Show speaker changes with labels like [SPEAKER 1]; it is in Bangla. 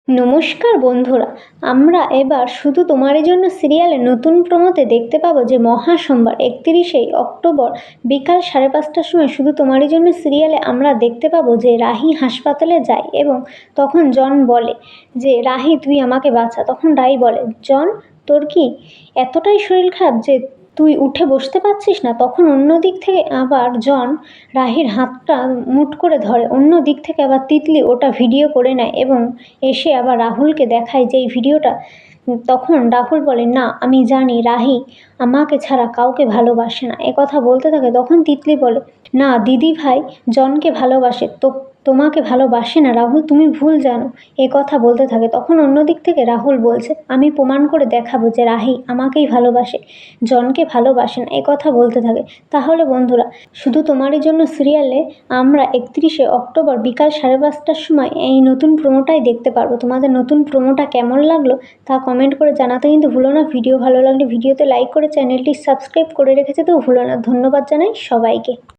[SPEAKER 1] নমস্কার বন্ধুরা, আমরা এবার শুধু তোমারই জন্য সিরিয়ালে নতুন প্রোমোতে দেখতে পাবো যে মহাসোমবার 31শে অক্টোবর বিকাল 5:30টার সময় শুধু তোমারই জন্য সিরিয়ালে আমরা দেখতে পাবো যে রাহি হাসপাতালে যায় এবং তখন জন বলে যে রাহি তুই আমাকে বাঁচা। তখন রাহি বলে জন তোর কি এতটাই শরীর খারাপ যে তুই উঠে বসতে পারছিস না? তখন অন্য দিক থেকে আবার জন রাহির হাতটা মুঠ করে ধরে, অন্য দিক থেকে আবার তিতলি ওটা ভিডিও করে নেয় এবং এসে আবার রাহুলকে দেখায় যে এই ভিডিওটা। তখন রাহুল বলে না আমি জানি রাহি আমাকে ছাড়া কাউকে ভালোবাসে না, কথা বলতে থাকে। তখন তিতলি বলে না দিদি ভাই জনকে ভালোবাসে, তো তোমাকে ভালোবাসে না রাহুল, তুমি ভুল জানো, কথা বলতে থাকে। তখন অন্য দিক থেকে রাহুল বলছে আমি প্রমাণ করে দেখাবো যে রাহি আমাকেই ভালোবাসে, জনকে ভালোবাসে না, কথা বলতে থাকে। তাহলে বন্ধুরা, শুধু তোমারই জন্য সিরিয়ালে আমরা 31শে অক্টোবর বিকাল 5:30টার সময় এই নতুন প্রোমোটাই দেখতে পারবো। তোমাদের নতুন প্রোমোটা কেমন লাগলো তা কমেন্ট করে জানাতে কিন্তু ভুলো না। ভিডিও ভালো লাগলে ভিডিওতে লাইক করে চ্যানেলটি সাবস্ক্রাইব করে রেখেছে তো ভুলো না। ধন্যবাদ জানাই সবাইকে।